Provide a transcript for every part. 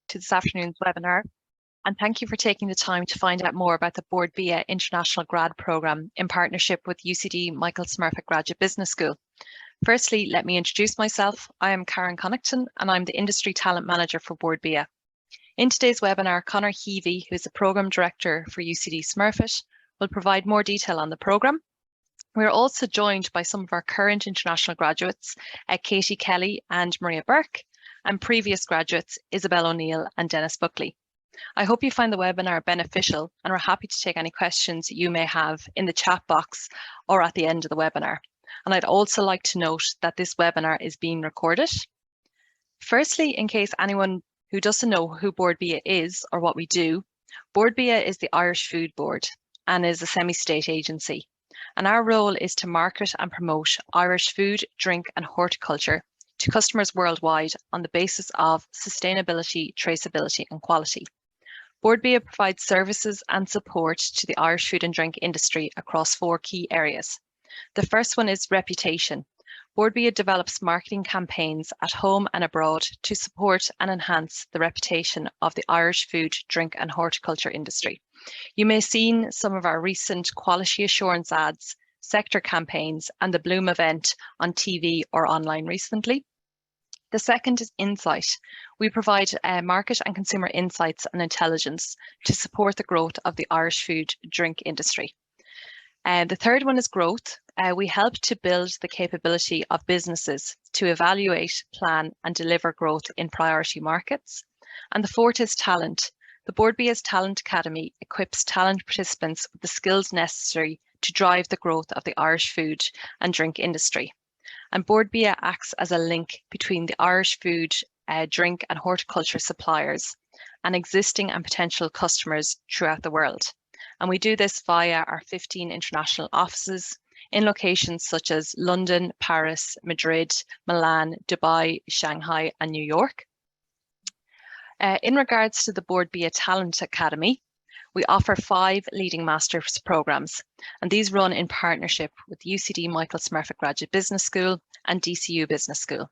to this afternoon's webinar, and thank you for taking the time to find out more about the Bord Bia International Grad Programme in partnership with UCD Michael Smurfit Graduate Business School. Firstly, let me introduce myself. I am Karen Connaughton and I'm the Industry Talent Manager for Bord Bia. In today's webinar, Conor Heavey, who is the Programme Director for UCD Smurfit, will provide more detail on the programme. We're also joined by some of our current international graduates, Katie Kelly and Maria Burke, and previous graduates, Isobel O'Neill and Denis Buckley. I hope you find the webinar beneficial and we're happy to take any questions you may have in the chat box or at the end of the webinar. And I'd also like to note that this webinar is being recorded. Firstly, in case anyone who doesn't know who Bord Bia is or what we do, Bord Bia is the Irish Food Board and is a semi-state agency. And our role is to market and promote Irish food, drink and horticulture to customers worldwide on the basis of sustainability, traceability and quality. Bord Bia provides services and support to the Irish food and drink industry across 4 key areas. The first one is reputation. Bord Bia develops marketing campaigns at home and abroad to support and enhance the reputation of the Irish food, drink and horticulture industry. You may have seen some of our recent quality assurance ads, sector campaigns and the Bloom event on TV or online recently. The second is insight. We provide market and consumer insights and intelligence to support the growth of the Irish food drink industry. The third one is growth. We help to build the capability of businesses to evaluate, plan and deliver growth in priority markets. And the fourth is talent. The Bord Bia's Talent Academy equips talent participants with the skills necessary to drive the growth of the Irish food and drink industry. And Bord Bia acts as a link between the Irish food, drink and horticulture suppliers and existing and potential customers throughout the world. And we do this via our 15 international offices in locations such as London, Paris, Madrid, Milan, Dubai, Shanghai and New York. In regards to the Bord Bia Talent Academy, we offer 5 leading master's programs, and these run in partnership with UCD Michael Smurfit Graduate Business School and DCU Business School.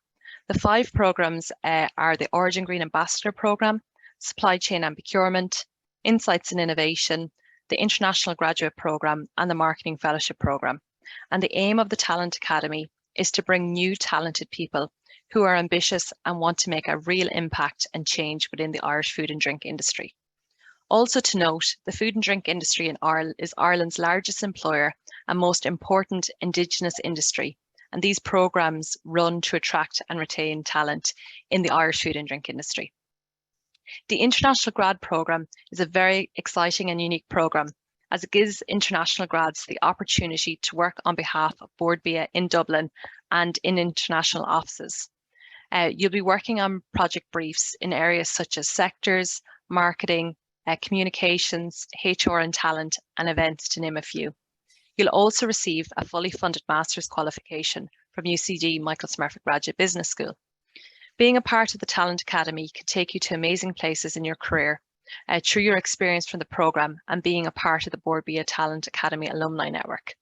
The 5 programs are the Origin Green Ambassador Programme, Supply Chain and Procurement, Insights and Innovation, the International Graduate Programme and the Marketing Fellowship Programme. And the aim of the Talent Academy is to bring new talented people who are ambitious and want to make a real impact and change within the Irish food and drink industry. Also to note, the food and drink industry in Ireland is Ireland's largest employer and most important Indigenous industry, and these programmes run to attract and retain talent in the Irish food and drink industry. The International Grad Programme is a very exciting and unique programme as it gives international grads the opportunity to work on behalf of Bord Bia in Dublin and in international offices. You'll be working on project briefs in areas such as sectors, marketing, communications, HR and talent, and events, to name a few. You'll also receive a fully funded master's qualification from UCD Michael Smurfit Graduate Business School. Being a part of the Talent Academy can take you to amazing places in your career through your experience from the programme and being a part of the Bord Bia Talent Academy Alumni Network.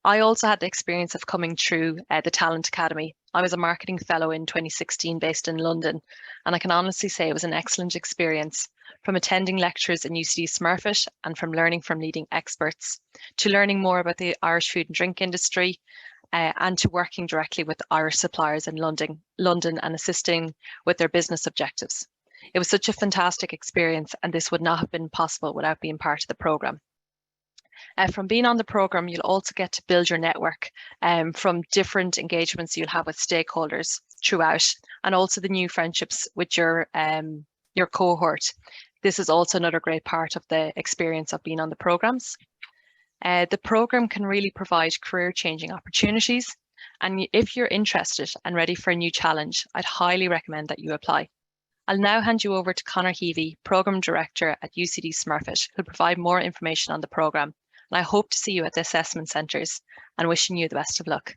I also had the experience of coming through the Talent Academy. I was a marketing fellow in 2016 based in London, and I can honestly say it was an excellent experience, from attending lectures in UCD Smurfit and from learning from leading experts, to learning more about the Irish food and drink industry, and to working directly with Irish suppliers in London and assisting with their business objectives. It was such a fantastic experience, and this would not have been possible without being part of the programme. From being on the programme, you'll also get to build your network from different engagements you'll have with stakeholders throughout, and also the new friendships with your cohort. This is also another great part of the experience of being on the programmes. The programme can really provide career-changing opportunities, and if you're interested and ready for a new challenge, I'd highly recommend that you apply. I'll now hand you over to Conor Heavey, Programme Director at UCD Smurfit, who'll provide more information on the programme. And I hope to see you at the assessment centres, and wishing you the best of luck.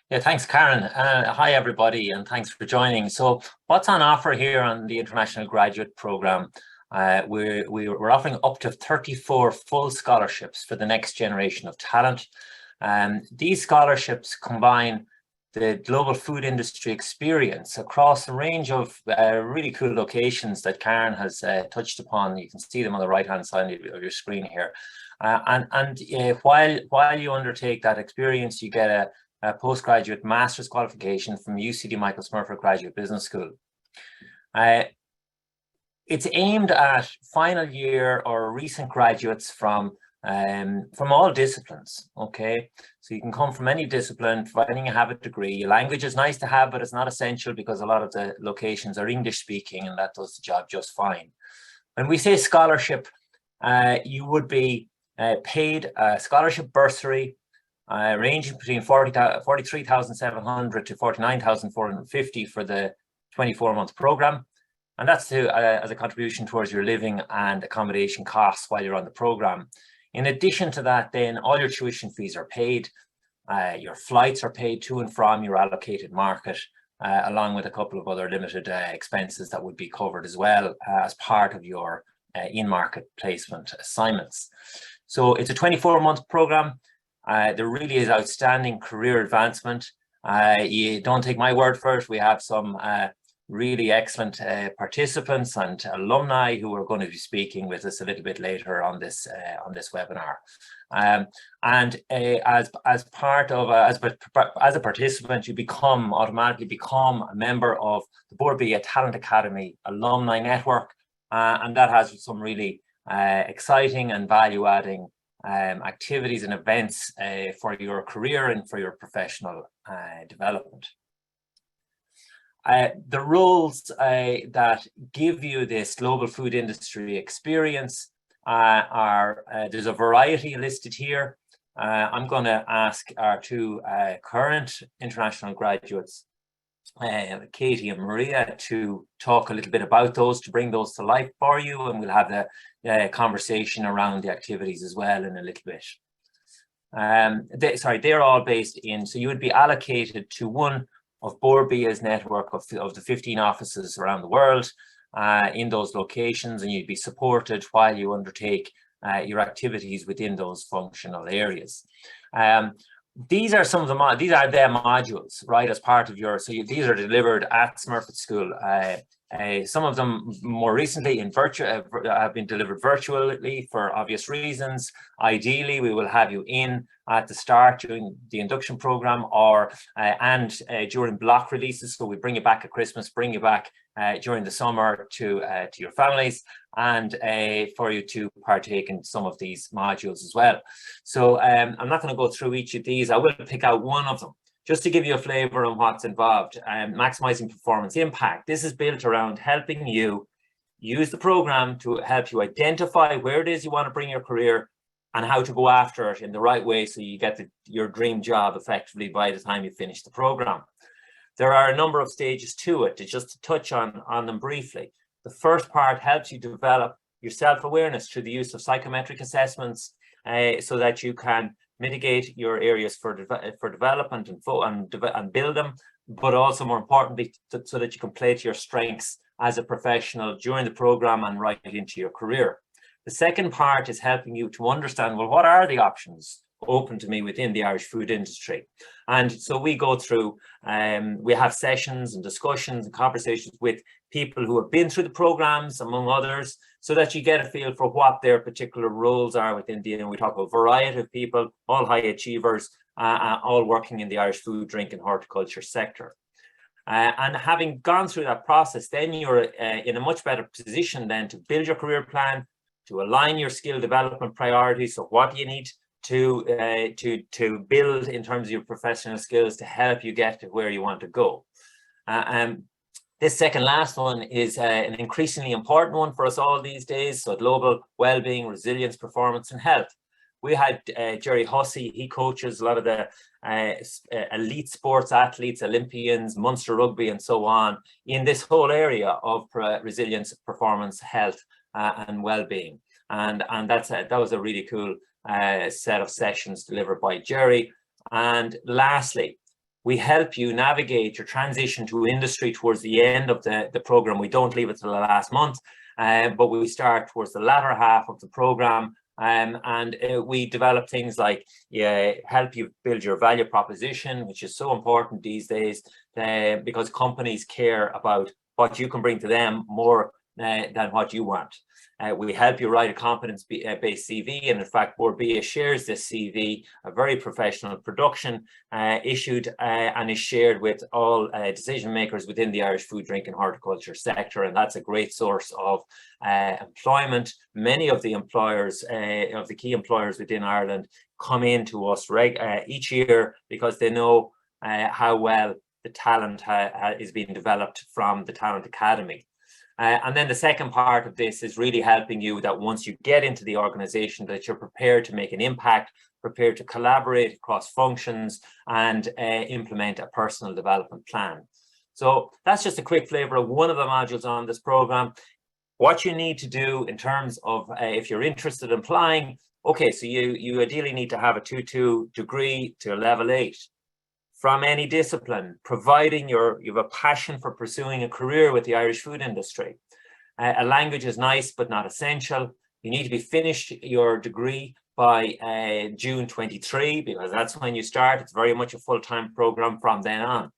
Yeah, thanks, Karen. Hi, everybody, and thanks for joining. So what's on offer here on the International Graduate Programme? We're offering up to 34 full scholarships for the next generation of talent. These scholarships combine the global food industry experience across a range of really cool locations that Karen has touched upon. You can see them on the right-hand side of your screen here. While you undertake that experience, you get a postgraduate master's qualification from UCD Michael Smurfit Graduate Business School. It's aimed at final year or recent graduates from all disciplines, okay? So you can come from any discipline, providing you have a degree. Language is nice to have, but it's not essential because a lot of the locations are English speaking, and that does the job just fine. When we say scholarship, you would be paid a scholarship bursary ranging between 43,700 to 49,450 for the 24-month program. And that's as a contribution towards your living and accommodation costs while you're on the program. In addition to that, then all your tuition fees are paid. Your flights are paid to and from your allocated market, along with a couple of other limited expenses that would be covered as well as part of your in-market placement assignments. So it's a 24-month program. There really is outstanding career advancement. You don't take my word for it. We have some really excellent participants and alumni who are going to be speaking with us a little bit later on this webinar. As a participant, you automatically become a member of the Bord Bia Talent Academy alumni network, and that has some really exciting and value-adding activities and events for your career and for your professional development. The roles that give you this global food industry experience there's a variety listed here. I'm going to ask our two current international graduates, Katie and Maria, to talk a little bit about those, to bring those to life for you, and we'll have the conversation around the activities as well in a little bit. They're all based in, so you would be allocated to one of Bord Bia's network of the 15 offices around the world in those locations, and you'd be supported while you undertake your activities within those functional areas. These are some of the modules, right, as part of your, these are delivered at Smurfit School. Some of them more recently have been delivered virtually for obvious reasons. Ideally, we will have you in at the start during the induction program and during block releases. So we bring you back at Christmas, bring you back during the summer to your families, and for you to partake in some of these modules as well. So I'm not going to go through each of these. I will pick out one of them just to give you a flavor on what's involved. Maximizing performance impact. This is built around helping you use the program to help you identify where it is you want to bring your career and how to go after it in the right way so you get your dream job effectively by the time you finish the program. There are a number of stages to it, just to touch on them briefly. The first part helps you develop your self-awareness through the use of psychometric assessments so that you can mitigate your areas for development and build them, but also more importantly, so that you can play to your strengths as a professional during the program and right into your career. The second part is helping you to understand, well, what are the options open to me within the Irish food industry? And so we go through, we have sessions and discussions and conversations with people who have been through the programs, among others, so that you get a feel for what their particular roles are within and we talk about a variety of people, all high achievers, all working in the Irish food, drink and horticulture sector. And having gone through that process, then you're in a much better position then to build your career plan, to align your skill development priorities. So what do you need to build in terms of your professional skills to help you get to where you want to go? This second last one is an increasingly important one for us all these days. So global well-being, resilience, performance and health. We had Jerry Hussey, he coaches a lot of the elite sports athletes, Olympians, Munster Rugby and so on in this whole area of resilience, performance, health and well-being. And that was a really cool set of sessions delivered by Jerry. And lastly, we help you navigate your transition to industry towards the end of the program. We don't leave it till the last month, but we start towards the latter half of the program We develop things like help you build your value proposition, which is so important these days because companies care about what you can bring to them more than what you want. We help you write a competence-based CV, and in fact, Bord Bia shares this CV, a very professional production, issued and is shared with all decision makers within the Irish food, drink and horticulture sector, and that's a great source of employment. Many of the employers, of the key employers within Ireland, come in to us each year because they know how well the talent is being developed from the Talent Academy. And then the second part of this is really helping you that once you get into the organization, that you're prepared to make an impact, prepared to collaborate across functions and implement a personal development plan. So that's just a quick flavor of one of the modules on this program. What you need to do in terms of if you're interested in applying, okay, so you ideally need to have a 2-2 degree to a level 8. From any discipline, providing you have a passion for pursuing a career with the Irish food industry. A language is nice, but not essential. You need to be finished your degree by June 23, because that's when you start. It's very much a full-time program from then on.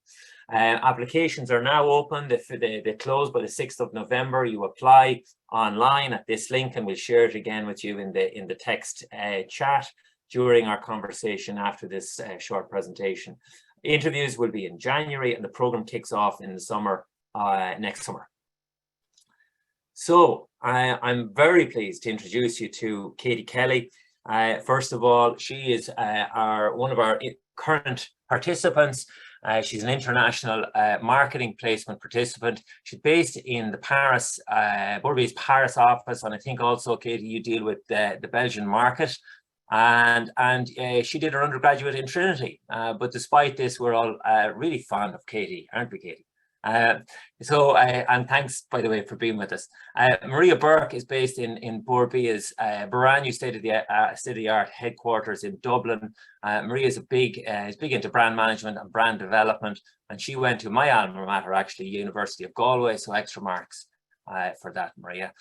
Applications are now open. They close by the 6th of November. You apply online at this link, and we'll share it again with you in the text chat during our conversation after this short presentation. Interviews will be in January, and the program kicks off in the summer, next summer. So I'm very pleased to introduce you to Katie Kelly. First of all, she is one of our current participants. She's an international marketing placement participant. She's based in the Paris, Bord Bia's Paris office, and I think also, Katie, you deal with the Belgian market. And she did her undergraduate in Trinity, but despite this, we're all really fond of Katie, aren't we, Katie? And thanks, by the way, for being with us. Maria Burke is based in Bord Bia's brand new state-of-the-art headquarters in Dublin. Maria is big into brand management and brand development, and she went to my alma mater, actually, University of Galway, so extra marks for that, Maria.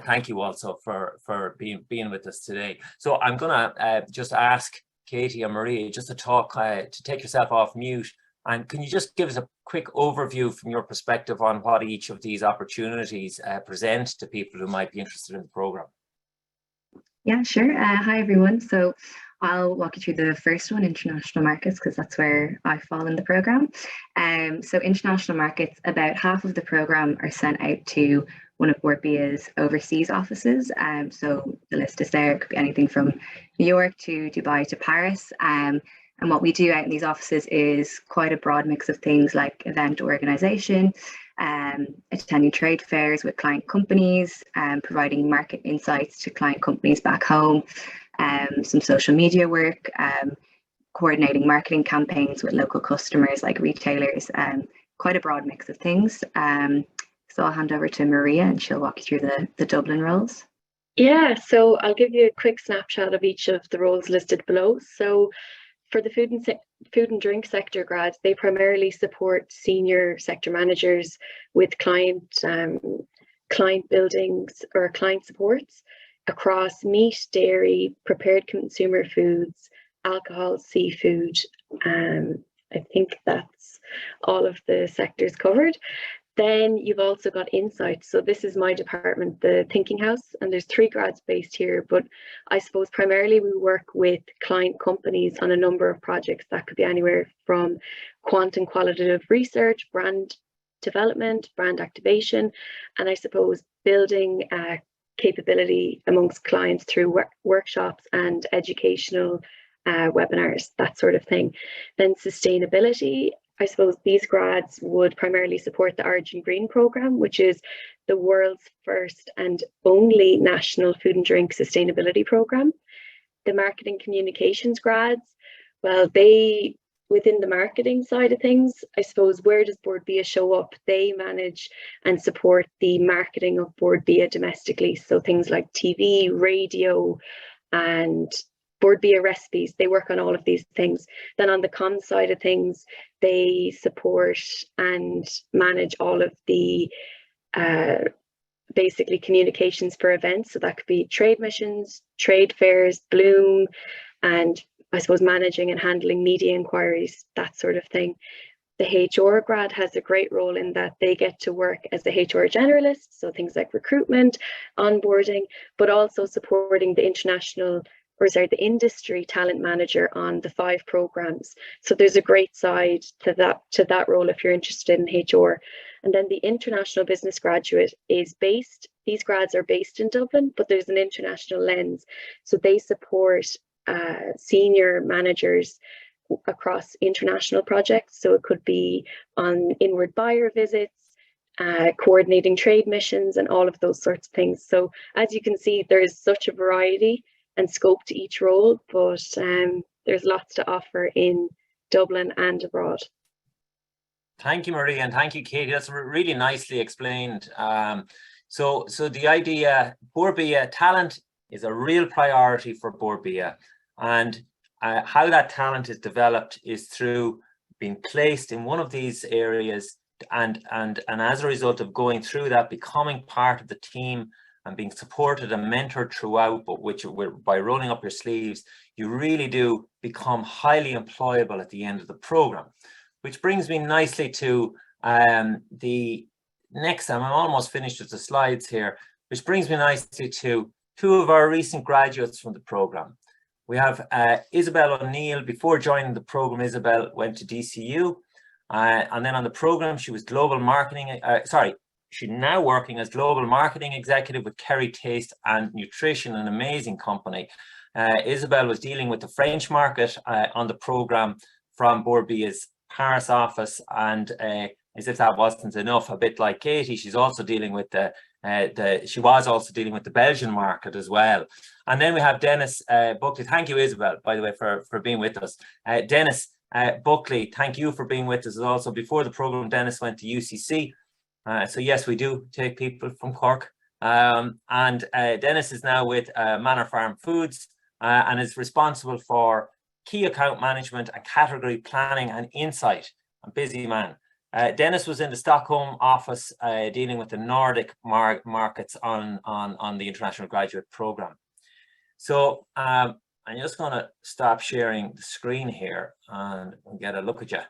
Thank you also for being with us today. So I'm gonna just ask Katie and Maria just to talk, to take yourself off mute, and can you just give us a quick overview from your perspective on what each of these opportunities present to people who might be interested in the program? Yeah, sure. Hi everyone. So I'll walk you through the first one, international markets, because that's where I fall in the program. So international markets, about half of the program are sent out to one of Bord Bia's overseas offices. So the list is there. It could be anything from New York to Dubai to Paris. And what we do out in these offices is quite a broad mix of things like event organization, attending trade fairs with client companies, providing market insights to client companies back home, some social media work, coordinating marketing campaigns with local customers like retailers, quite a broad mix of things. So I'll hand over to Maria and she'll walk you through the Dublin roles. Yeah, so I'll give you a quick snapshot of each of the roles listed below. So for the food and drink sector grads, they primarily support senior sector managers with client buildings or client supports across meat, dairy, prepared consumer foods, alcohol, seafood. I think that's all of the sectors covered. Then you've also got insights. So this is my department, the Thinking House, and there's 3 grads based here, but I suppose primarily we work with client companies on a number of projects that could be anywhere from quant and qualitative research, brand development, brand activation, and I suppose building capability amongst clients through workshops and educational webinars, that sort of thing. Then sustainability, I suppose these grads would primarily support the Origin Green programme, which is the world's first and only national food and drink sustainability programme. The marketing communications grads, well, they, within the marketing side of things, I suppose, where does Bord Bia show up? They manage and support the marketing of Bord Bia domestically. So things like TV, radio, and Bord Bia recipes, they work on all of these things. Then on the comms side of things, they support and manage all of the basically communications for events. So that could be trade missions, trade fairs, Bloom, and I suppose managing and handling media inquiries, that sort of thing. The HR grad has a great role in that they get to work as a HR generalist, so things like recruitment, onboarding, but also supporting the the industry talent manager on the 5 programs. So there's a great side to that role if you're interested in HR. And then the international business graduate these grads are based in Dublin, but there's an international lens. So they support senior managers across international projects. So it could be on inward buyer visits, coordinating trade missions, and all of those sorts of things. So as you can see, there's such a variety and scope to each role, but there's lots to offer in Dublin and abroad. Thank you, Marie, and thank you, Katie. That's really nicely explained. So the idea, Bord Bia, talent is a real priority for Bord Bia, and how that talent is developed is through being placed in one of these areas, and as a result of going through that, becoming part of the team and being supported and mentored throughout, but by rolling up your sleeves, you really do become highly employable at the end of the program. Which brings me nicely to the next time. I'm almost finished with the slides here, which brings me nicely to 2 of our recent graduates from the program. We have Isobel O'Neill. Before joining the program, Isobel went to DCU, and then on the program, she was global marketing. She's now working as global marketing executive with Kerry Taste and Nutrition, an amazing company. Isobel was dealing with the French market on the program from Bord Bia's Paris office, and as if that wasn't enough, a bit like Katie, she's also dealing with she was also dealing with the Belgian market as well. And then we have Denis Buckley. Thank you, Isobel, by the way, for being with us. Denis Buckley, thank you for being with us also. Before the program, Denis went to UCC. So yes, we do take people from Cork. And Denis is now with Manor Farm Foods and is responsible for key account management and category planning and insight. A busy man. Denis was in the Stockholm office dealing with the Nordic markets on the international graduate program. So I'm just going to stop sharing the screen here and get a look at you.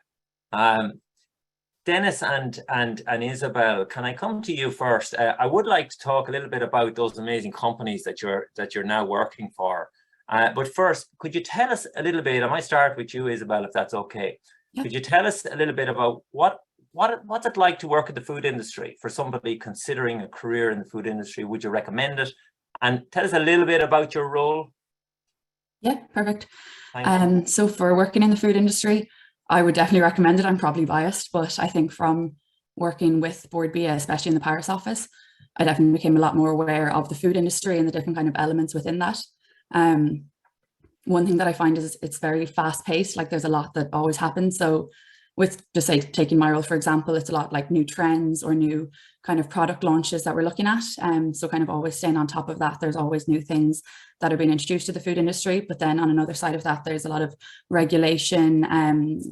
Denis and Isobel, can I come to you first? I would like to talk a little bit about those amazing companies that you're now working for. But first, could you tell us a little bit? I might start with you, Isobel, if that's okay. Yeah. Could you tell us a little bit about what's it like to work in the food industry for somebody considering a career in the food industry? Would you recommend it? And tell us a little bit about your role. Yeah, perfect. So for working in the food industry, I would definitely recommend it. I'm probably biased, but I think from working with Bord Bia, especially in the Paris office, I definitely became a lot more aware of the food industry and the different kind of elements within that. One thing that I find is it's very fast paced, like there's a lot that always happens. So with just say taking my role, for example, it's a lot like new trends or new kind of product launches that we're looking at. So kind of always staying on top of that. There's always new things that are being introduced to the food industry. But then on another side of that, there's a lot of regulation,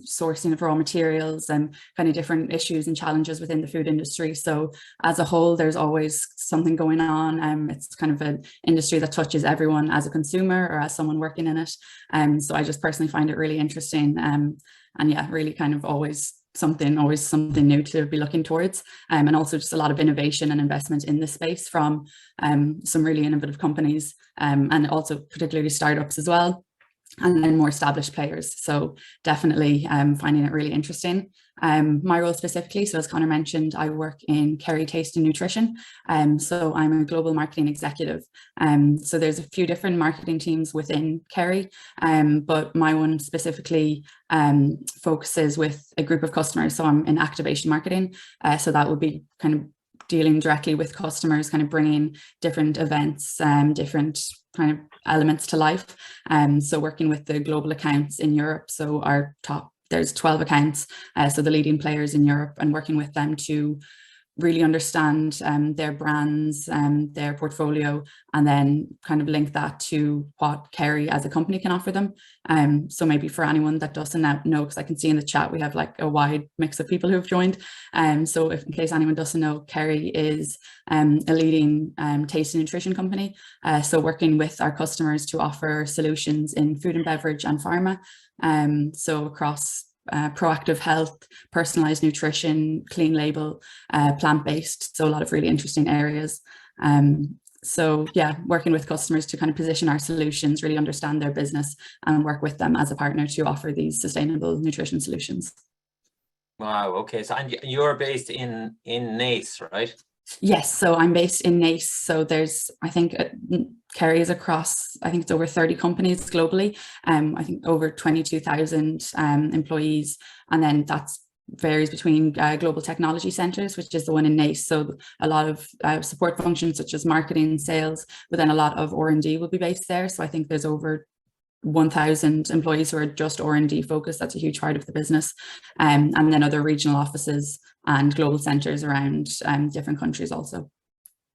sourcing of raw materials and kind of different issues and challenges within the food industry. So as a whole, there's always something going on. It's kind of an industry that touches everyone as a consumer or as someone working in it. So I just personally find it really interesting. And yeah, really kind of always something new to be looking towards. And also just a lot of innovation and investment in this space from some really innovative companies and also particularly startups as well, and then more established players. So definitely finding it really interesting. My role specifically, so as Conor mentioned, I work in Kerry Taste and Nutrition. So I'm a global marketing executive. So there's a few different marketing teams within Kerry, but my one specifically focuses with a group of customers. So I'm in activation marketing. So that would be kind of dealing directly with customers, kind of bringing different events, different kind of elements to life. So working with the global accounts in Europe. So there's 12 accounts, so the leading players in Europe, and working with them to really understand their brands, their portfolio, and then kind of link that to what Kerry as a company can offer them. So maybe for anyone that doesn't know, because I can see in the chat we have like a wide mix of people who have joined. So if in case anyone doesn't know, Kerry is a leading taste and nutrition company. So working with our customers to offer solutions in food and beverage and pharma. So across proactive health, personalized nutrition, clean label, plant-based, so a lot of really interesting areas. So yeah, working with customers to kind of position our solutions, really understand their business and work with them as a partner to offer these sustainable nutrition solutions. Wow, okay, so and you're based in Naas, right? Yes, so I'm based in Naas. So there's, I think Kerry is across, I think it's over 30 companies globally. I think over 22,000 employees. And then that's varies between global technology centers, which is the one in Naas. So a lot of support functions such as marketing, sales, but then a lot of R&D will be based there. So I think there's over 1,000 employees who are just R&D focused. That's a huge part of the business. And then other regional offices and global centers around different countries also.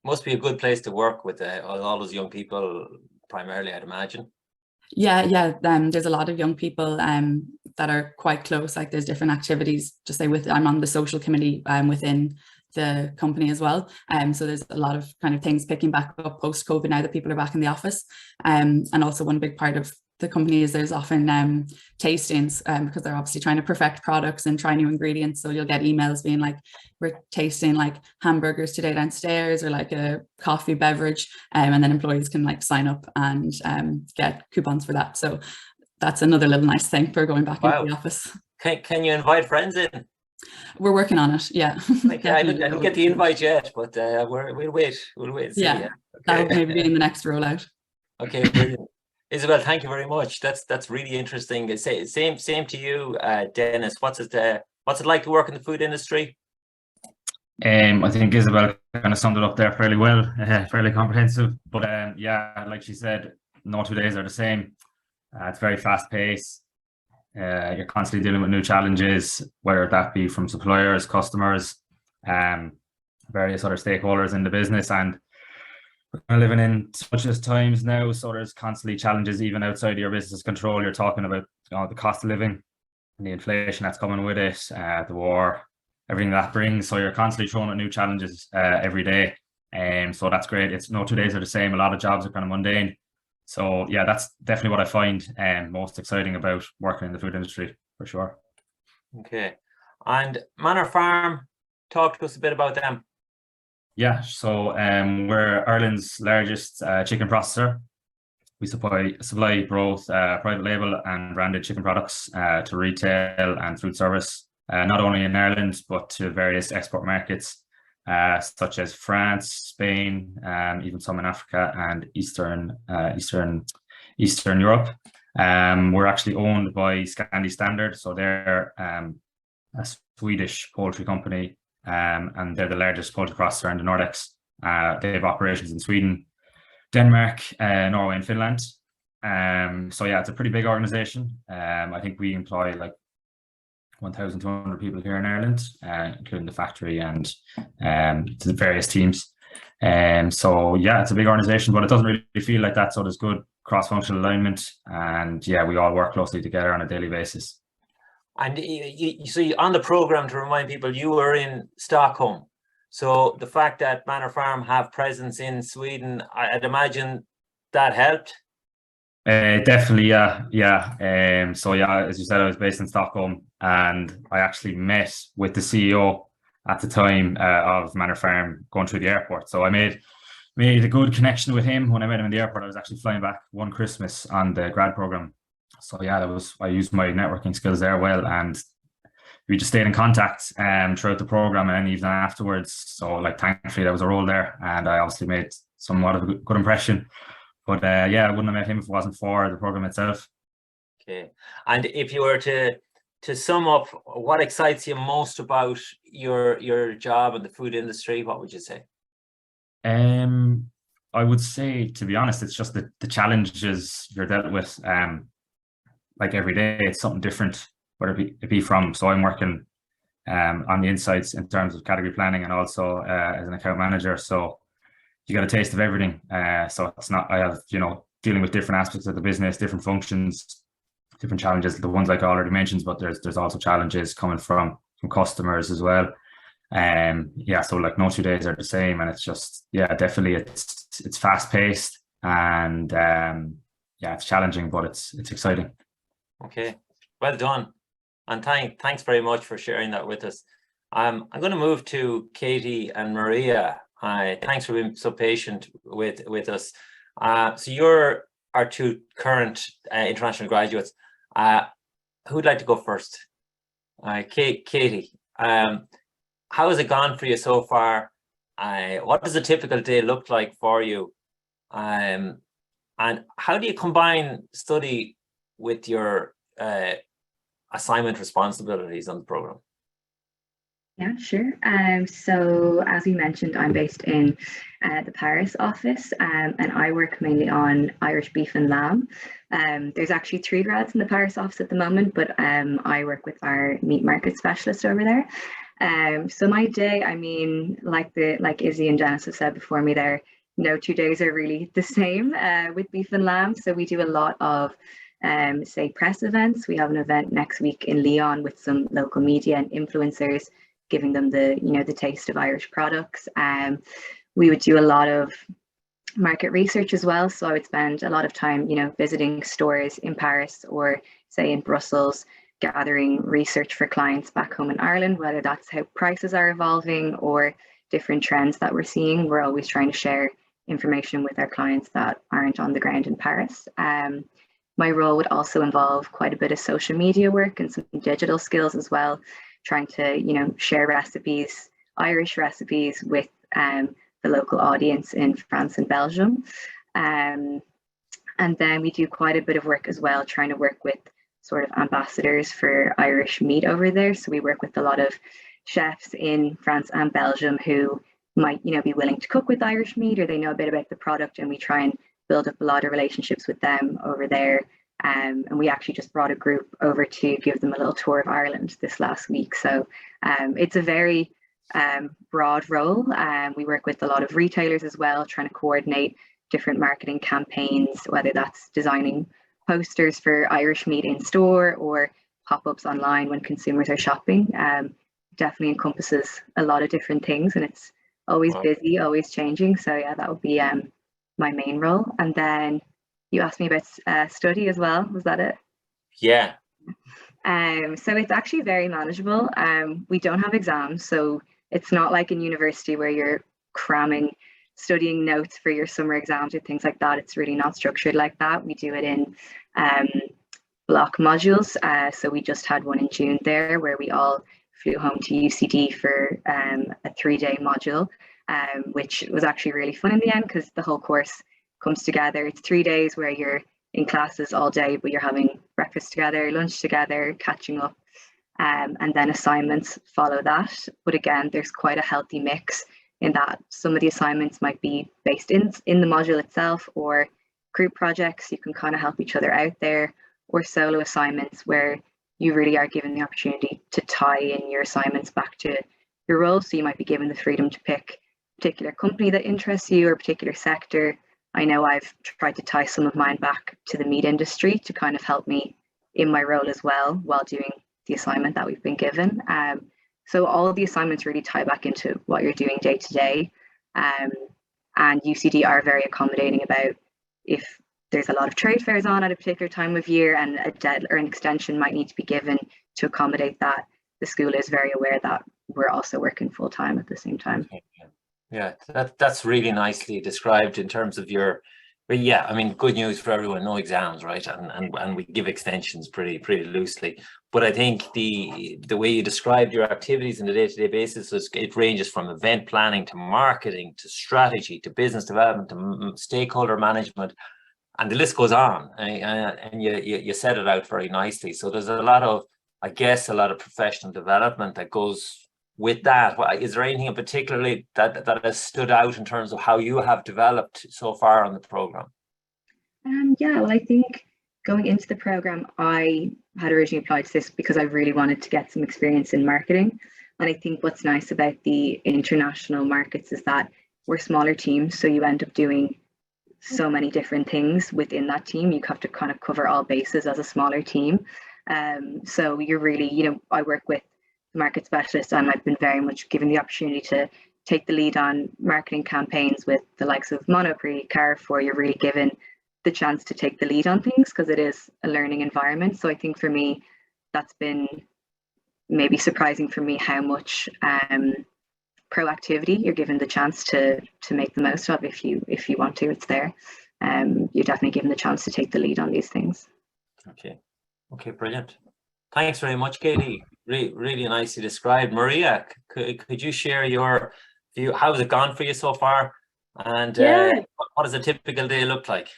Must be a good place to work with all those young people primarily, I'd imagine. Yeah. There's a lot of young people that are quite close. Like there's different activities. Just say I'm on the social committee within the company as well. So there's a lot of kind of things picking back up post-COVID now that people are back in the office. And also one big part of the company is there's often tastings because they're obviously trying to perfect products and try new ingredients. So you'll get emails being like, we're tasting like hamburgers today downstairs, or like a coffee beverage, and then employees can like sign up and get coupons for that. So that's another little nice thing for going back into the office. Can you invite friends in? We're working on it, yeah. Like, I didn't get the invite yet, but we'll wait. See, yeah. Okay. That'll maybe be in the next rollout. Okay, brilliant. Isobel, thank you very much. That's really interesting. Same to you, Denis. What's it like to work in the food industry? I think Isobel kind of summed it up there fairly well, fairly comprehensive. But yeah, like she said, no 2 days are the same. It's very fast paced. You're constantly dealing with new challenges, whether that be from suppliers, customers, various other stakeholders in the business. And we're living in such as times now, so there's constantly challenges even outside of your business control. You're talking about the cost of living and the inflation that's coming with it, the war, everything that brings. So you're constantly thrown at new challenges every day. So that's great. It's no 2 days are the same. A lot of jobs are kind of mundane. So yeah, that's definitely what I find most exciting about working in the food industry, for sure. Okay. And Manor Farm, talk to us a bit about them. Yeah, so we're Ireland's largest chicken processor. We supply both private label and branded chicken products to retail and food service, not only in Ireland, but to various export markets, such as France, Spain, even some in Africa and Eastern Europe. We're actually owned by Scandi Standard, so they're a Swedish poultry company, and they're the largest poultry processor in the Nordics. They have operations in Sweden, Denmark, Norway, and Finland. So yeah, it's a pretty big organization. I think we employ like 1,200 people here in Ireland, including the factory and the various teams. So yeah, it's a big organization, but it doesn't really feel like that. So there's good cross-functional alignment, and yeah, we all work closely together on a daily basis. And so on the program, to remind people, you were in Stockholm. So the fact that Manor Farm have presence in Sweden, I'd imagine that helped. Definitely, yeah. So yeah, as you said, I was based in Stockholm, and I actually met with the CEO at the time of Manor Farm going through the airport. So I made a good connection with him when I met him in the airport. I was actually flying back one Christmas on the grad program. So yeah, I used my networking skills there well, and we just stayed in contact throughout the program and even afterwards. So like, thankfully there was a role there, and I obviously made somewhat of a good impression. But yeah, I wouldn't have met him if it wasn't for the program itself. Okay. And if you were to sum up what excites you most about your job in the food industry, what would you say? I would say, to be honest, it's just the challenges you're dealt with. Like every day, it's something different, whether it be from. So I'm working on the insights in terms of category planning and also as an account manager. So you got a taste of everything. So it's not, I have, dealing with different aspects of the business, different functions, different challenges, the ones like I already mentioned, but there's also challenges coming from customers as well. So like no 2 days are the same, and it's just, definitely it's fast paced, and it's challenging, but it's exciting. Okay, well done, and thanks very much for sharing that with us. I'm going to move to Katie and Maria. Thanks for being so patient with us. So you're our two current international graduates. Who'd like to go first? Katie, how has it gone for you so far? What does a typical day look like for you? And how do you combine study with your assignment responsibilities on the program? Yeah, sure. So as we mentioned, I'm based in the Paris office, and I work mainly on Irish beef and lamb. There's actually 3 grads in the Paris office at the moment, but I work with our meat market specialist over there. So my day, I mean, like Izzy and Denis have said before me there, no 2 days are really the same with beef and lamb. So we do a lot of say press events. We have an event next week in Lyon with some local media and influencers, giving them the taste of Irish products. We would do a lot of market research as well. So I would spend a lot of time, visiting stores in Paris or say in Brussels, gathering research for clients back home in Ireland, whether that's how prices are evolving or different trends that we're seeing. We're always trying to share information with our clients that aren't on the ground in Paris. My role would also involve quite a bit of social media work and some digital skills as well, trying to, share recipes, Irish recipes with the local audience in France and Belgium. And then we do quite a bit of work as well, trying to work with sort of ambassadors for Irish meat over there. So we work with a lot of chefs in France and Belgium who might, be willing to cook with Irish meat, or they know a bit about the product, and we try and build up a lot of relationships with them over there. And we actually just brought a group over to give them a little tour of Ireland this last week. So it's a very broad role. We work with a lot of retailers as well, trying to coordinate different marketing campaigns, whether that's designing posters for Irish meat in store or pop-ups online when consumers are shopping. Definitely encompasses a lot of different things, and it's always busy, always changing. So yeah, that would be my main role. And then you asked me about study as well. Was that it? Yeah. So it's actually very manageable. We don't have exams, so it's not like in university where you're cramming studying notes for your summer exams or things like that. It's really not structured like that. We do it in block modules. So we just had one in June there where we all flew home to UCD for a 3-day module, which was actually really fun in the end because the whole course comes together. It's 3 days where you're in classes all day, but you're having breakfast together, lunch together, catching up, and then assignments follow that. But again, there's quite a healthy mix in that some of the assignments might be based in the module itself, or group projects, you can kind of help each other out there, or solo assignments where you really are given the opportunity to tie in your assignments back to your role. So you might be given the freedom to pick a particular company that interests you or a particular sector. I know I've tried to tie some of mine back to the meat industry to kind of help me in my role as well while doing the assignment that we've been given. So all of the assignments really tie back into what you're doing day to day. And UCD are very accommodating about if there's a lot of trade fairs on at a particular time of year and a deadline or an extension might need to be given to accommodate that. The school is very aware that we're also working full time at the same time. Yeah, that's really nicely described in terms of your, but yeah, I mean, good news for everyone, no exams, right? And we give extensions pretty loosely. But I think the way you described your activities on a day-to-day basis, it ranges from event planning to marketing to strategy to business development to stakeholder management, and the list goes on. And you set it out very nicely. So there's a lot of, I guess, a lot of professional development that goes with that. Is there anything in particularly that has stood out in terms of how you have developed so far on the program? Yeah, well, I think going into the program, I had originally applied to this because I really wanted to get some experience in marketing. And I think what's nice about the international markets is that we're smaller teams, so you end up doing so many different things within that team. You have to kind of cover all bases as a smaller team. So you're really, you know, I work with the market specialist, and I've been very much given the opportunity to take the lead on marketing campaigns with the likes of Monoprix, Carrefour. You're really given the chance to take the lead on things because it is a learning environment. So I think for me, that's been maybe surprising for me how much proactivity you're given the chance to make the most of. If you want to, it's there. You're definitely given the chance to take the lead on these things. Okay, brilliant. Thanks very much, Katie. Really nicely described. Maria, could you share your view? How has it gone for you so far? And what does a typical day look like?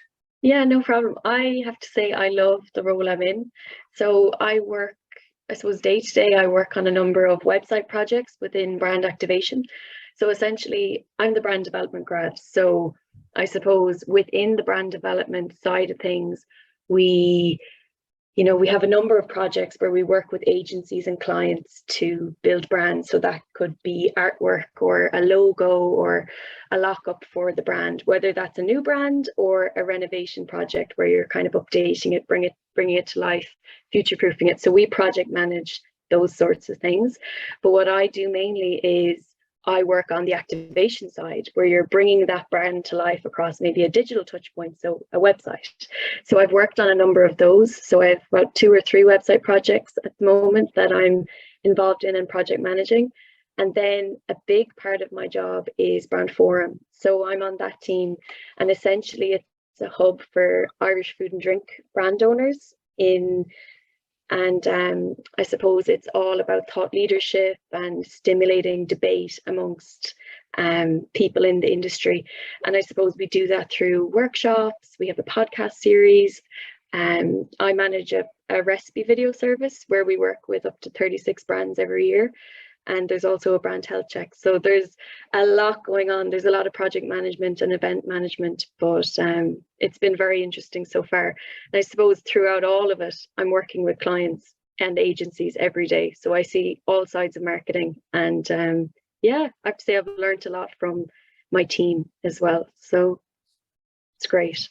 Yeah, no problem. I have to say I love the role I'm in. So I work, I suppose day to day, I work on a number of website projects within brand activation. So essentially, I'm the brand development grad. So I suppose within the brand development side of things, we have a number of projects where we work with agencies and clients to build brands. So that could be artwork or a logo or a lockup for the brand, whether that's a new brand or a renovation project where you're kind of updating it, bringing it to life, future-proofing it. So we project manage those sorts of things. But what I do mainly is I work on the activation side, where you're bringing that brand to life across maybe a digital touch point, so a website. So I've worked on a number of those. So I have about 2 or 3 website projects at the moment that I'm involved in and project managing. And then a big part of my job is brand forum. So I'm on that team, and essentially it's a hub for Irish food and drink brand owners and I suppose it's all about thought leadership and stimulating debate amongst people in the industry. And I suppose we do that through workshops. We have a podcast series. I manage a recipe video service where we work with up to 36 brands every year. And there's also a brand health check. So there's a lot going on. There's a lot of project management and event management, but it's been very interesting so far. And I suppose throughout all of it, I'm working with clients and agencies every day. So I see all sides of marketing. And yeah, I have to say I've learned a lot from my team as well. So it's great.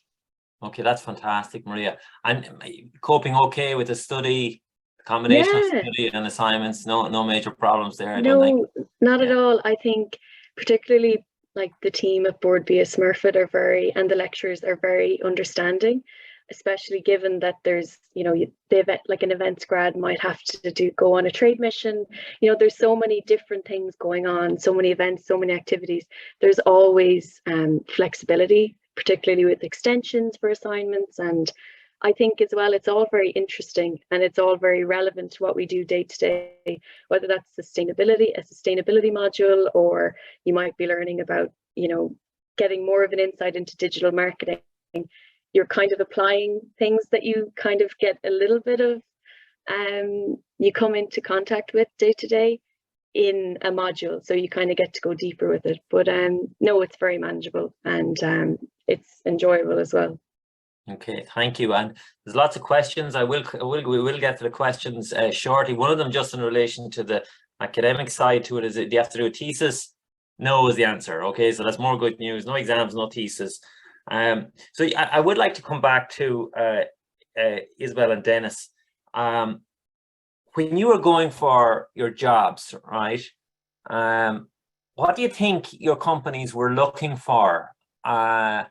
Okay, that's fantastic, Maria. And coping okay with the study? Combination of study and assignments, no major problems there. I don't think. Not at all. I think particularly like the team at Bord Bia Smurfit and the lecturers are very understanding, especially given that there's, like an events grad might have to go on a trade mission. There's so many different things going on, so many events, so many activities. There's always flexibility, particularly with extensions for assignments. And I think as well, it's all very interesting and it's all very relevant to what we do day to day, whether that's a sustainability module, or you might be learning about, getting more of an insight into digital marketing. You're kind of applying things that you kind of get a little bit of, you come into contact with day to day in a module. So you kind of get to go deeper with it. But no, it's very manageable and it's enjoyable as well. Okay, thank you. And there's lots of questions. we will get to the questions shortly. One of them just in relation to the academic side to it is, do you have to do a thesis? No is the answer. Okay, so that's more good news. No exams, no thesis. So I would like to come back to Isobel and Denis. When you were going for your jobs, right? What do you think your companies were looking for? And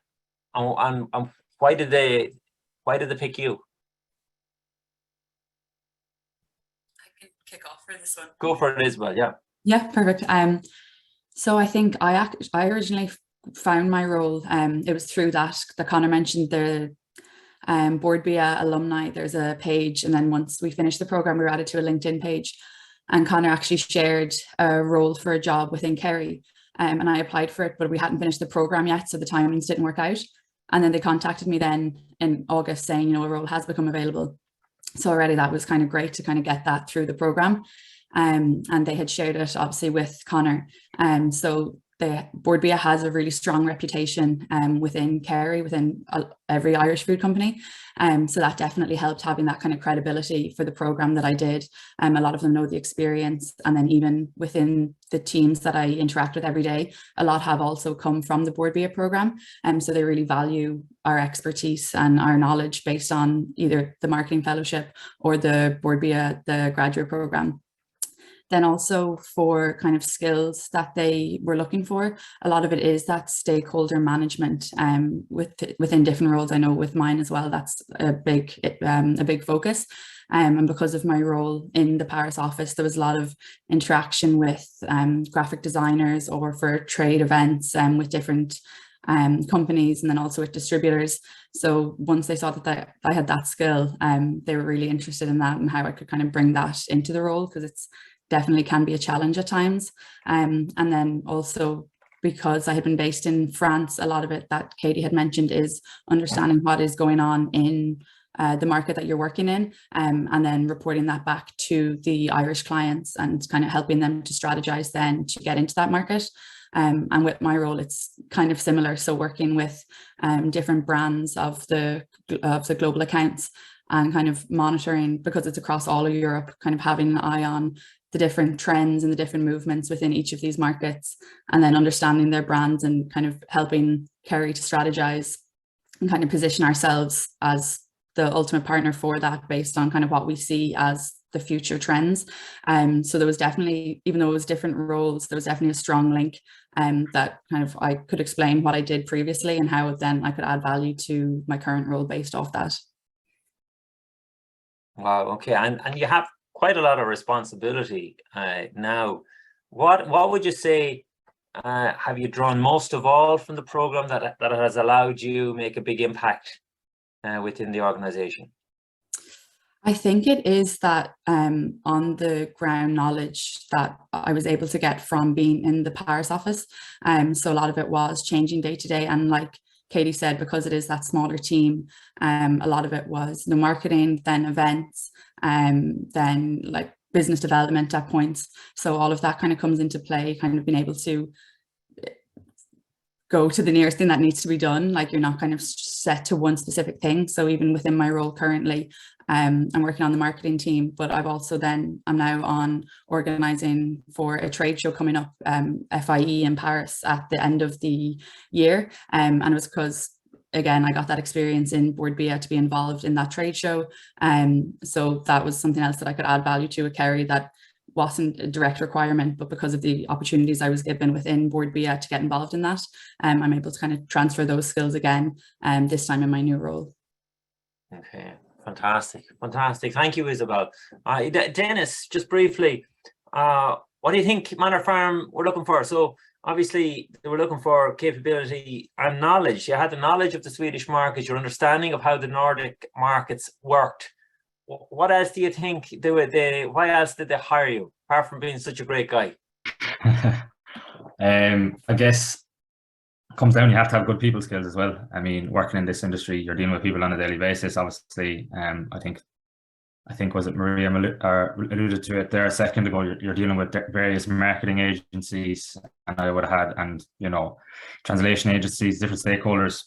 why did they pick you? I can kick off for this one. Go for it, Isobel. Yeah. Yeah, perfect. So I think I originally found my role. It was through that Conor mentioned the Bord Bia Alumni. There's a page, and then once we finished the program, we were added to a LinkedIn page. And Conor actually shared a role for a job within Kerry, and I applied for it, but we hadn't finished the program yet, so the timings didn't work out. And then they contacted me then in August saying, a role has become available. So already that was kind of great to kind of get that through the program. And they had shared it obviously with Conor. So the Bord Bia has a really strong reputation within Kerry, within every Irish food company. So that definitely helped, having that kind of credibility for the program that I did. A lot of them know the experience, and then even within the teams that I interact with every day, a lot have also come from the Bord Bia program. So they really value our expertise and our knowledge based on either the marketing fellowship or the Bord Bia, the graduate program. Then also for kind of skills that they were looking for, a lot of it is that stakeholder management within different roles. I know with mine as well, that's a big focus. And because of my role in the Paris office, there was a lot of interaction with graphic designers or for trade events with different companies, and then also with distributors. So once they saw that I had that skill, they were really interested in that and how I could kind of bring that into the role, because it's definitely can be a challenge at times. And then also, because I had been based in France, a lot of it that Katie had mentioned is understanding what is going on in the market that you're working in, and then reporting that back to the Irish clients and kind of helping them to strategize then to get into that market. And with my role, it's kind of similar. So working with different brands of the global accounts and kind of monitoring, because it's across all of Europe, kind of having an eye on the different trends and the different movements within each of these markets, and then understanding their brands and kind of helping Kerry to strategize and kind of position ourselves as the ultimate partner for that based on kind of what we see as the future trends. So there was definitely, even though it was different roles, there was definitely a strong link that kind of I could explain what I did previously and how then I could add value to my current role based off that. Wow, okay, and you have quite a lot of responsibility now. What would you say have you drawn most of all from the program that has allowed you make a big impact within the organization? I think it is that on the ground knowledge that I was able to get from being in the Paris office. So a lot of it was changing day to day, and like Katie said, because it is that smaller team, a lot of it was the marketing, then events, then like business development at points. So all of that kind of comes into play, kind of being able to go to the nearest thing that needs to be done. Like you're not kind of set to one specific thing. So even within my role currently, I'm working on the marketing team, but I'm now on organising for a trade show coming up, FIE in Paris at the end of the year. And it was because, again, I got that experience in Bord Bia to be involved in that trade show. So that was something else that I could add value to at Kerry that wasn't a direct requirement, but because of the opportunities I was given within Bord Bia to get involved in that, I'm able to kind of transfer those skills again, this time in my new role. Okay, fantastic. Thank you, Isobel. Denis, just briefly, what do you think Manor Farm were looking for? So obviously they were looking for capability and knowledge. You had the knowledge of the Swedish market, your understanding of how the Nordic markets worked. What else do you think why else did they hire you, apart from being such a great guy? I guess it comes down, you have to have good people skills as well. I mean, working in this industry, you're dealing with people on a daily basis, obviously. I think was it Maria alluded to it there a second ago, you're dealing with various marketing agencies, and I would have had, and translation agencies, different stakeholders.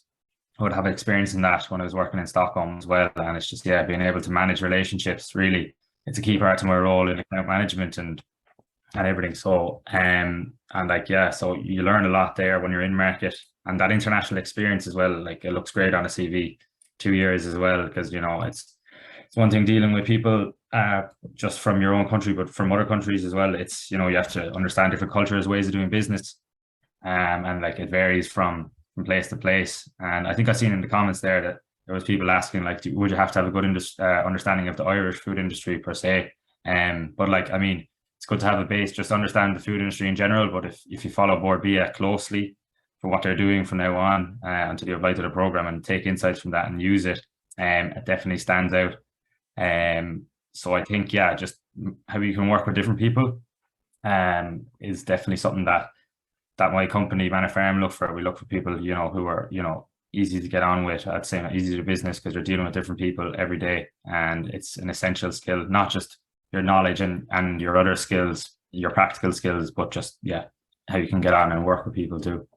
I would have experience in that when I was working in Stockholm as well. And it's just, being able to manage relationships, really, it's a key part of my role in account management and everything. So, so you learn a lot there when you're in market, and that international experience as well. Like, it looks great on a CV, 2 years as well, because, it's one thing dealing with people just from your own country, but from other countries as well. It's, you have to understand different cultures, ways of doing business. And like, it varies from place to place. And I think I've seen in the comments there that there was people asking, like, would you have to have a good understanding of the Irish food industry per se? But like, I mean, it's good to have a base, just understand the food industry in general. But if you follow Bord Bia closely for what they're doing from now on until you apply to the program and take insights from that and use it, it definitely stands out. So I think, just how you can work with different people is definitely something that my company, Manor Farm, look for. We look for people, who are, easy to get on with. I'd say easy to do business, because you're dealing with different people every day, and it's an essential skill, not just your knowledge and your other skills, your practical skills, but just, how you can get on and work with people too.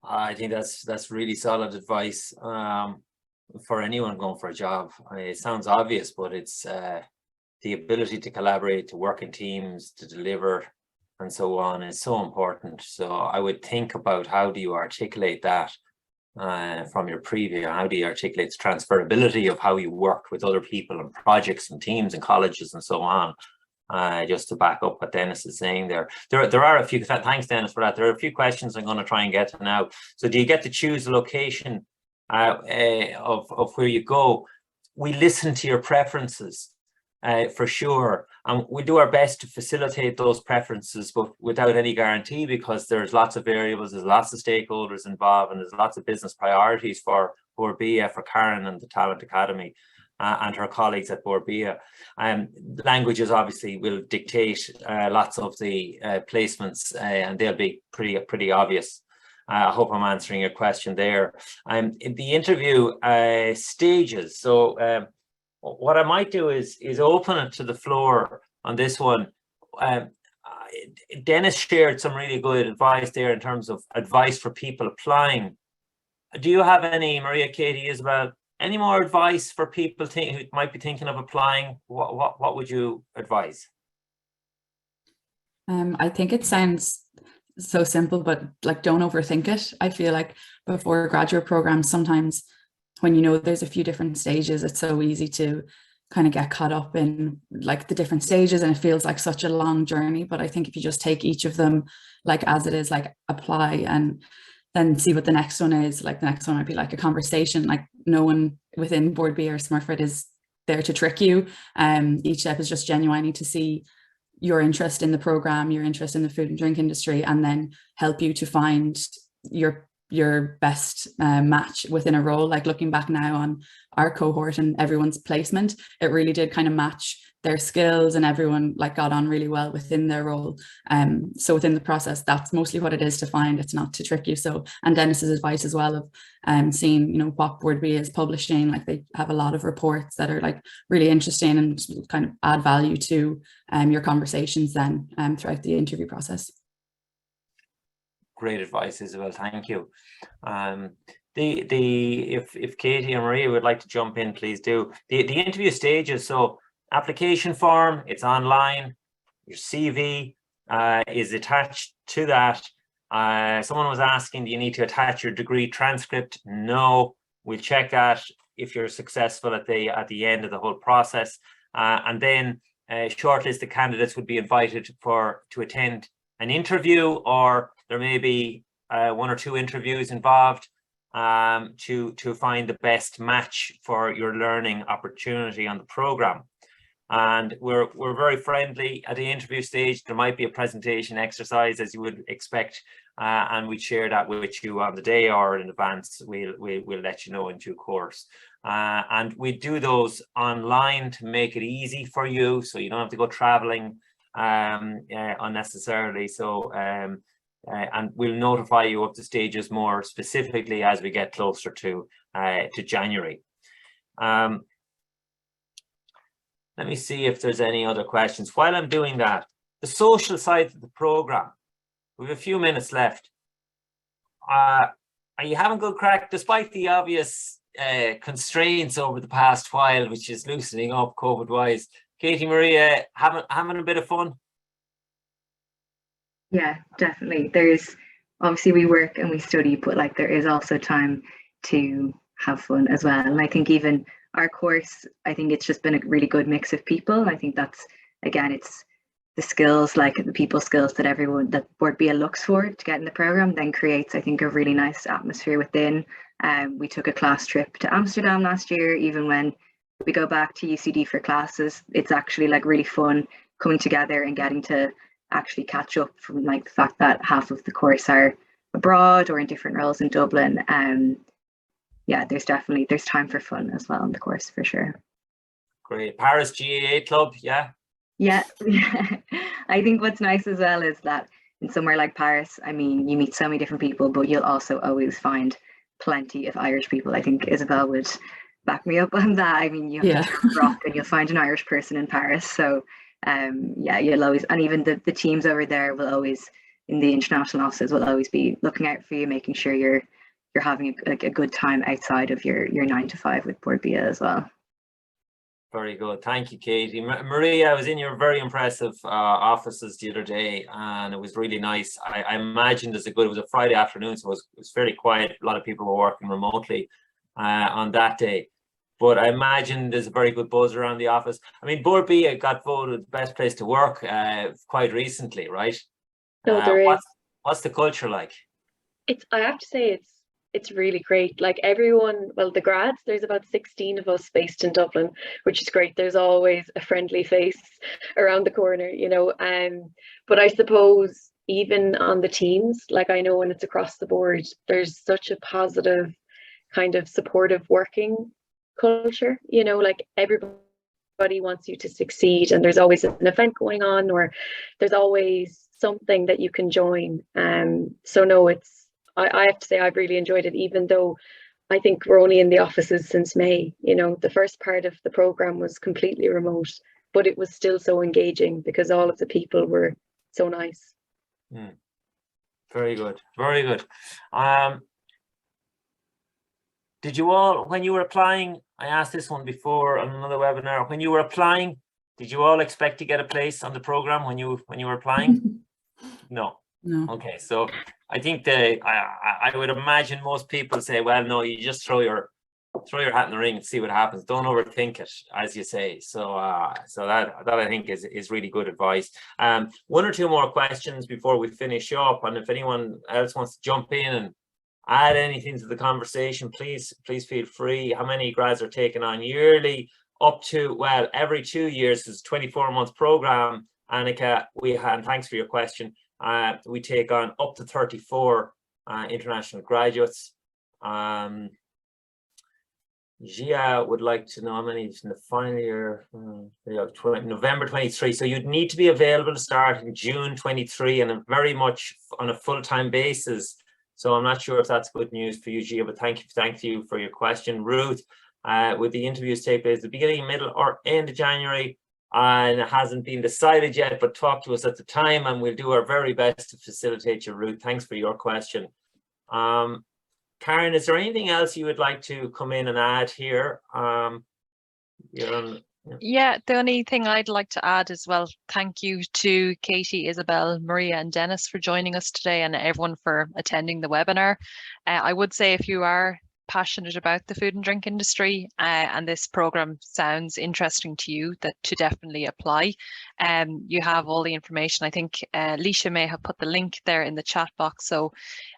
I think that's really solid advice for anyone going for a job. I mean, it sounds obvious, but it's the ability to collaborate, to work in teams, to deliver, and so on is so important. So I would think about, how do you articulate that from your preview? How do you articulate the transferability of how you work with other people and projects and teams and colleges and so on? Just to back up what Denis is saying there. There are a few, thanks Denis for that. There are a few questions I'm going to try and get to now. So do you get to choose the location of where you go? We listen to your preferences for sure. And we do our best to facilitate those preferences, but without any guarantee, because there's lots of variables, there's lots of stakeholders involved, and there's lots of business priorities for Bord Bia, for Karen and the Talent Academy. And her colleagues at Bord Bia. Languages obviously will dictate lots of the placements, and they'll be pretty obvious. I hope I'm answering your question there. In the interview stages, so what I might do is open it to the floor on this one. Denis shared some really good advice there in terms of advice for people applying. Do you have any, Maria, Katie, Isabel, any more advice for people who might be thinking of applying? What would you advise? I think it sounds so simple, but like, don't overthink it. I feel like before graduate programs, sometimes when you know there's a few different stages, it's so easy to kind of get caught up in like the different stages, and it feels like such a long journey. But I think if you just take each of them like as it is, like apply and then see what the next one is. Like the next one might be like a conversation. Like no one within Bord Bia or Smurfit is there to trick you. Each step is just genuinely to see your interest in the program, your interest in the food and drink industry, and then help you to find your best match within a role. Like looking back now on our cohort and everyone's placement, it really did kind of match their skills, and everyone like got on really well within their role. So within the process, that's mostly what it is to find. It's not to trick you. So, and Denis's advice as well of seeing, you know, what Bord Bia is publishing. Like they have a lot of reports that are like really interesting and kind of add value to your conversations then throughout the interview process. Great advice, Isabel. Thank you. If Katie and Maria would like to jump in, please do. The interview stages. So application form, it's online. Your CV is attached to that. Someone was asking, do you need to attach your degree transcript? No, we'll check that if you're successful at the end of the whole process. And then shortlisted candidates would be invited to attend an interview, or there may be one or two interviews involved to find the best match for your learning opportunity on the program. And we're very friendly at the interview stage. There might be a presentation exercise, as you would expect, and we'd share that with you on the day or in advance. We'll let you know in due course. And we do those online to make it easy for you, so you don't have to go traveling unnecessarily. So and we'll notify you of the stages more specifically as we get closer to January. Let me see if there's any other questions. While I'm doing that, the social side of the program, we have a few minutes left. Are you having good crack, despite the obvious constraints over the past while, which is loosening up COVID-wise? Katie, Maria, having a bit of fun? Yeah, definitely. There's obviously we work and we study, but like there is also time to have fun as well. And I think even our course, I think it's just been a really good mix of people. I think that's, again, it's the skills, like the people skills that Bord Bia looks for to get in the program, then creates, I think, a really nice atmosphere within. We took a class trip to Amsterdam last year. Even when we go back to UCD for classes, it's actually like really fun coming together and getting to actually catch up from like the fact that half of the course are abroad or in different roles in Dublin. Yeah, there's time for fun as well in the course for sure. Great. Paris GAA Club, yeah? Yeah. I think what's nice as well is that in somewhere like Paris, I mean, you meet so many different people, but you'll also always find plenty of Irish people. I think Isabel would back me up on that. I mean, you have to rock and you'll find an Irish person in Paris. So yeah, you'll always, and even the teams over there will always, in the international offices will always be looking out for you, making sure you're having a good time outside of your 9 to 5 with Bord Bia as well. Very good. Thank you, Katie. Maria, I was in your very impressive offices the other day, and it was really nice. I imagined it was a Friday afternoon, so it was fairly quiet. A lot of people were working remotely on that day. But I imagine there's a very good buzz around the office. I mean, Bord Bia got voted the best place to work quite recently, right? No, there is. What's the culture like? I have to say it's really great. Like everyone, well, the grads, there's about 16 of us based in Dublin, which is great. There's always a friendly face around the corner, you know. But I suppose even on the teams, like I know when it's across the board, there's such a positive kind of supportive working culture, you know, like everybody wants you to succeed, and there's always an event going on, or there's always something that you can join. So no, I have to say I've really enjoyed it, even though I think we're only in the offices since May. You know, the first part of the program was completely remote, but it was still so engaging because all of the people were so nice. Very good, very good. Did you all, when you were applying, I asked this one before on another webinar, when you were applying, did you all expect to get a place on the program when you were applying? No. Okay, so I think I would imagine most people say, well, no, you just throw your hat in the ring and see what happens. Don't overthink it, as you say. So that I think is really good advice. One or two more questions before we finish up, and if anyone else wants to jump in and add anything to the conversation, please feel free. How many grads are taken on yearly? Up to, well, every 2 years. Is a 24-month program, Annika. And thanks for your question. We take on up to 34 international graduates. Gia would like to know how many in the final year. November 23. So you'd need to be available to start in June 23, and very much on a full-time basis. So I'm not sure if that's good news for you, Gia, but thank you for your question. Ruth, would the interviews take place at the beginning, middle, or end of January? And it hasn't been decided yet, but talk to us at the time and we'll do our very best to facilitate you, Ruth. Thanks for your question. Karen, is there anything else you would like to come in and add here? Yeah, the only thing I'd like to add is, well, thank you to Katie, Isabel, Maria and Denis for joining us today, and everyone for attending the webinar. I would say if you are passionate about the food and drink industry and this program sounds interesting to you, that to definitely apply. You have all the information. I think Leisha may have put the link there in the chat box. So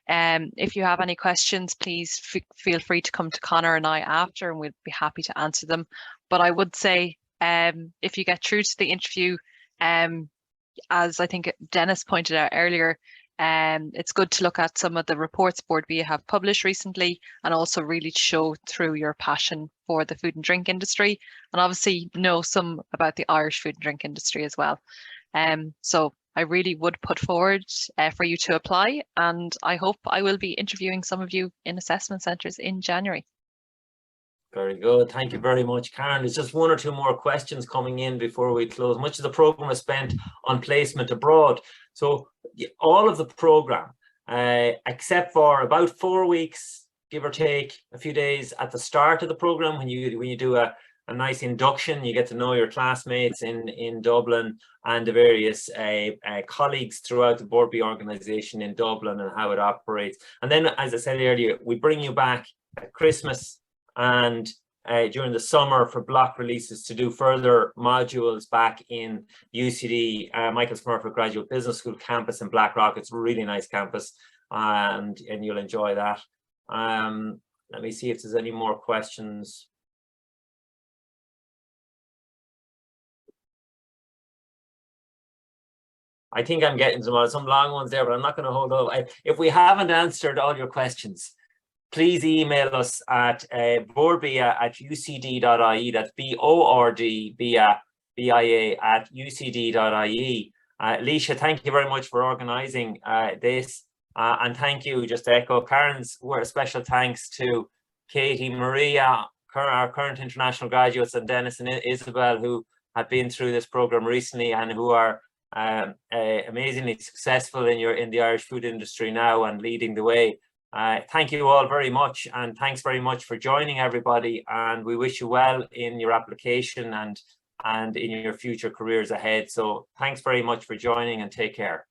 if you have any questions, please feel free to come to Connor and I after, and we'd be happy to answer them. But I would say if you get through to the interview, as I think Denis pointed out earlier, it's good to look at some of the reports Bord Bia have published recently, and also really show through your passion for the food and drink industry, and obviously know some about the Irish food and drink industry as well. So I really would put forward for you to apply, and I hope I will be interviewing some of you in assessment centres in January. Very good. Thank you very much, Karen. There's just one or two more questions coming in before we close. Much of the program is spent on placement abroad. So all of the program, except for about 4 weeks, give or take a few days at the start of the program, when you do a nice induction, you get to know your classmates in Dublin and the various colleagues throughout the Bord Bia organisation in Dublin and how it operates. And then, as I said earlier, we bring you back at Christmas and during the summer for block releases to do further modules back in UCD Michael Smurfit Graduate Business School campus in Blackrock. It's a really nice campus, and you'll enjoy that. Let me see if there's any more questions. I think I'm getting some long ones there, but I'm not going to hold up. If we haven't answered all your questions, please email us at bordbia@ucd.ie. That's BORD BIA @ucd.ie. Leisha, thank you very much for organising this, and thank you, just to echo Karen's word, special thanks to Katie, Maria, our current international graduates, and Denis and Isabel, who have been through this programme recently and who are amazingly successful in the Irish food industry now and leading the way. Thank you all very much, and thanks very much for joining, everybody, and we wish you well in your application and in your future careers ahead. So thanks very much for joining, and take care.